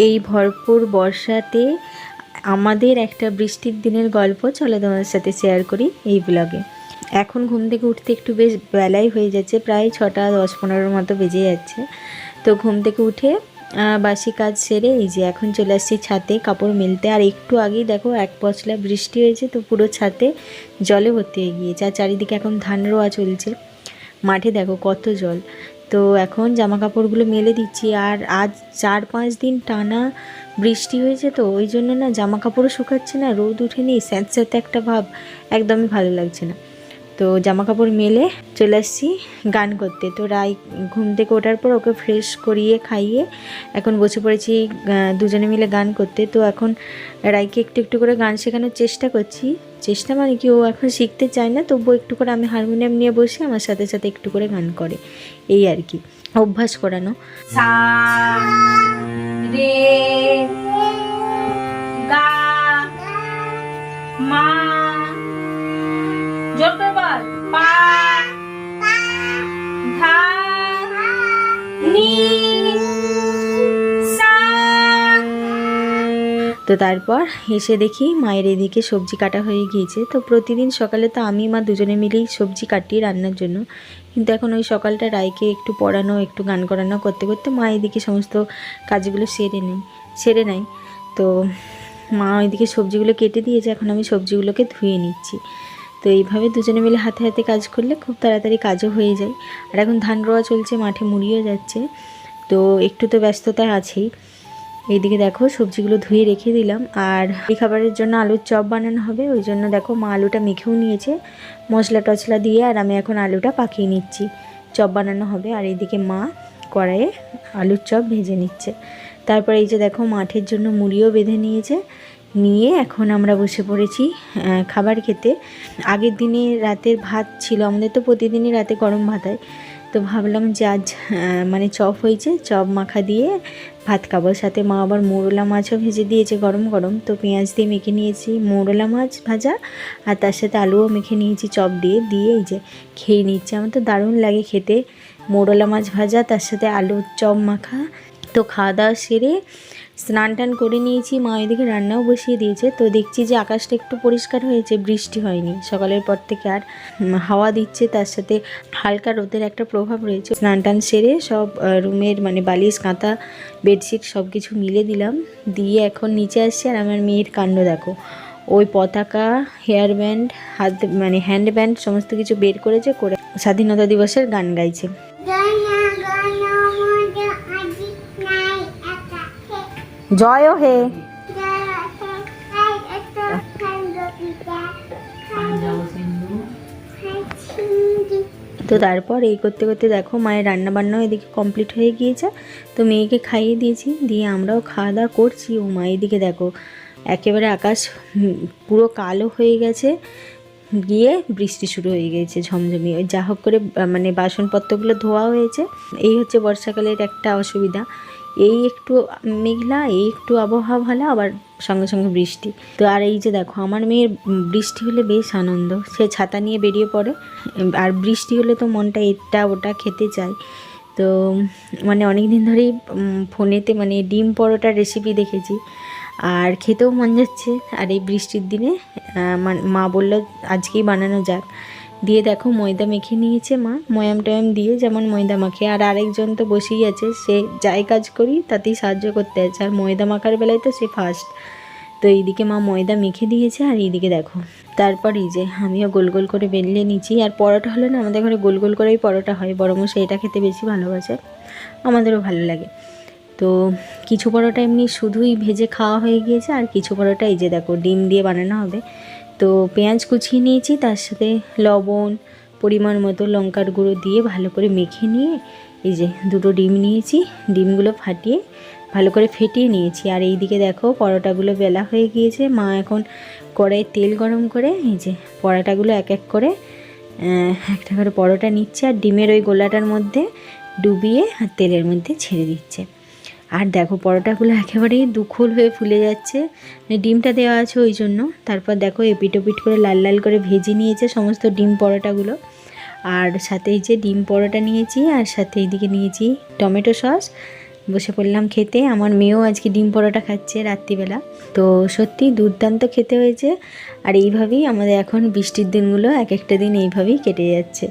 এই ভরপুর বর্ষাতে আমাদের একটা বৃষ্টির দিনের গল্প চলো তোমাদের সাথে শেয়ার করি এই ব্লগে। এখন ঘুম থেকে উঠতে একটু বেশ বেলাই হয়ে যাচ্ছে, প্রায় 6টা 10-15 মতো বেজে যাচ্ছে। তো ঘুম থেকে উঠে বাসি কাজ সেরে এই যে এখন চলে আসছি ছাদে কাপড় মেলতে। আর একটু আগেই দেখো এক পশলা বৃষ্টি হয়েছে, তো পুরো ছাদে জলে ভর্তি হয়ে গিয়েছে। আর চারিদিকে এখন ধান রোয়া চলছে, মাঠে দেখো কত জল। তো এখন জামা কাপড়গুলো মেলে দিচ্ছি। আর আজ 4-5 দিন টানা বৃষ্টি হয়েছে, তো ওই জন্য না জামা কাপড়ও শুকাচ্ছে না, রোদ উঠেনি, স্যাঁতস্যাঁতে একটা ভাব, একদমই ভালো লাগছে না। তো জামা কাপড় মেলে চলে আসছি গান করতে। তো রাই ঘুম থেকে ওঠার পর ওকে ফ্রেশ করিয়ে খাইয়ে এখন বসে পড়েছি দুজনে মিলে গান করতে। তো এখন রাইকে একটু একটু করে গান শেখানোর চেষ্টা করছি। চেষ্টা মানে কি, ও এখন শিখতে চায় না, তবুও একটু করে আমি হারমোনিয়াম নিয়ে বসে আমার সাথে সাথে একটু করে গান করে, এই আর কি অভ্যাস করানো। সা রে গা মা, জোর করে বল, পা ধা নি সা। তো তারপর এসে দেখি মায়ের এদিকে সবজি কাটা হয়ে গিয়েছে। তো প্রতিদিন সকালে তো আমি মা দুজনে মিলেই সবজি কাটি রান্নার জন্য, কিন্তু এখন ওই সকালটা রাইকে একটু পড়ানো একটু গান করানো করতে করতে মা এদিকে সমস্ত কাজগুলো সেরে নেয়। তো মা ওইদিকে সবজিগুলো কেটে দিয়েছে, এখন আমি সবজিগুলোকে ধুয়ে নিচ্ছি। তো এইভাবে দুজনে মিলে হাতে হাতে কাজ করলে খুব তাড়াতাড়ি কাজও হয়ে যায়। আর এখন ধান রোয়া চলছে, মাঠে মুড়িও যাচ্ছে, তো একটু তো ব্যস্ততা আছেই। এইদিকে দেখো সবজিগুলো ধুয়ে রেখে দিলাম। আর এই খাবারের জন্য আলুর চপ বানানো হবে, ওই জন্য দেখো মা আলুটা মেখেও নিয়েছে মশলা টশলা দিয়ে, আর আমি এখন আলুটা পাকিয়ে নিচ্ছি, চপ বানানো হবে। আর এইদিকে মা কড়াইয়ে আলুর চপ ভেজে নিচ্ছে। তারপর এই যে দেখো মাঠের জন্য মুড়িও বেঁধে নিয়ে এখন আমরা বসে পড়েছি খাবার খেতে। আগের দিনে রাতের ভাত ছিল, আমাদের তো প্রতিদিনই রাতে গরম ভাত হয়, তো ভাবলাম যে আজ মানে চপ হয়েছে, চপ মাখা দিয়ে ভাত খাবো। সাথে মা আবার মৌরলা মাছও ভেজে দিয়েছে গরম গরম, তো পেঁয়াজ দিয়ে মেখে নিয়েছি মৌরলা মাছ ভাজা, আর তার সাথে আলুও মেখে নিয়েছি চপ দিয়ে এই যে খেয়ে নিচ্ছি। আমার তো দারুণ লাগে খেতে মৌরলা মাছ ভাজা তার সাথে আলুর চপ মাখা। তো খাওয়া দাওয়া সেরে স্নান টান করে নিয়েছি, মা এদিকে রান্নাও বসিয়ে দিয়েছে। তো দেখছি যে আকাশটা একটু পরিষ্কার হয়েছে, বৃষ্টি হয়নি সকালের পর থেকে, আর হাওয়া দিচ্ছে, তার সাথে হালকা রোদের একটা প্রভাব রয়েছে। স্নান টান সেরে সব রুমের মানে বালিশ কাঁথা বেডশিট সব কিছু মিলে দিলাম, দিয়ে এখন নিচে আসছে। আর আমার মেয়ের কাণ্ড দেখো, ওই পতাকা হেয়ার ব্যান্ড হাত মানে হ্যান্ড ব্যান্ড সমস্ত কিছু বের করেছে, করে স্বাধীনতা দিবসের গান গাইছে। জয় হে। তো তারপর এই করতে করতে দেখো মায়ের রান্না বান্নাও এদিকে কমপ্লিট হয়ে গিয়েছে। তো মেয়েকে খাইয়ে দিয়েছি, দিয়ে আমরাও খাওয়া দাওয়া করছি। ও মা এদিকে দেখো একেবারে আকাশ পুরো কালো হয়ে গেছে, গিয়ে বৃষ্টি শুরু হয়ে গেছে ঝমঝমিয়ে। ওই যা হোক করে মানে বাসনপত্রগুলো ধোয়া হয়েছে। এই হচ্ছে বর্ষাকালের একটা অসুবিধা, এই একটু মেঘলা, এই একটু আবহাওয়া ভালো, আবার সঙ্গে সঙ্গে বৃষ্টি। তো আর এই যে দেখো আমার মেয়ের বৃষ্টি হলে বেশ আনন্দ, সে ছাতা নিয়ে বেরিয়ে পড়ে, আর বৃষ্টি হলে তো মনটা এটা ওটা খেতে চায়। তো মানে অনেক দিন ধরেই ফোনেতে মানে ডিম পরোটার রেসিপি দেখেছি, আর খেতেও মন যাচ্ছে। আর এই বৃষ্টির দিনে মা বলল আজকেই বানানো যাক, দিয়ে দেখো ময়দা মেখে নিয়েছে মা, ময়াম টয়াম দিয়ে যেমন ময়দা মাখে। আর আরেকজন তো বসেই আছে, সে যাই কাজ করি তাতেই সাহায্য করতে আছে, আর ময়দা মাখার বেলায় তো সে ফার্স্ট। তো এইদিকে মা ময়দা মেখে দিয়েছে, আর এইদিকে দেখো তারপর এই যে আমিও গোল গোল করে বেলে নিচ্ছি। আর পরোটা হলে না আমাদের ঘরে গোল গোল করেই পরোটা হয়, বড় মশাই এটা খেতে বেশি ভালোবাসে, আমাদেরও ভালো লাগে। তো কিছু পরোটা এমনি শুধুই ভেজে খাওয়া হয়ে গিয়েছে, আর কিছু পরোটা এই যে দেখো ডিম দিয়ে বানানো হবে। তো পেঁয়াজ কুচিয়ে নিয়েছি, তার সাথে লবণ পরিমাণ মতো লঙ্কার গুঁড়ো দিয়ে ভালো করে মেখে নিয়ে এই যে দুটো ডিম নিয়েছি, ডিমগুলো ফাটিয়ে ভালো করে ফেটিয়ে নিয়েছি। আর এই দিকে দেখো পরোটাগুলো বেলা হয়ে গিয়েছে, মা এখন কড়াইয়ে তেল গরম করে এই যে পরোটাগুলো এক এক করে একটা করে পরোটা নিচ্ছে, আর ডিমের ওই গোলাটার মধ্যে ডুবিয়ে আর তেলের মধ্যে ছেড়ে দিচ্ছে। আর দেখো পরোটাগুলো একেবারেই দুখোল হয়ে ফুলে যাচ্ছে, ডিমটা দেওয়া আছে ওই জন্য। তারপর দেখো এপিট ওপিট করে লাল লাল করে ভেজে নিয়েছে সমস্ত ডিম পরোটাগুলো। আর সাথে এই যে ডিম পরোটা নিয়েছি, আর সাথে এইদিকে নিয়েছি টমেটো সস, বসে পড়লাম খেতে। আমার মেয়েও আজকে ডিম পরোটা খাচ্ছে রাত্রিবেলা। তো সত্যি দুর্দান্ত খেতে হয়েছে। আর এইভাবেই আমাদের এখন বৃষ্টির দিনগুলো এক একটা দিন এইভাবেই কেটে যাচ্ছে।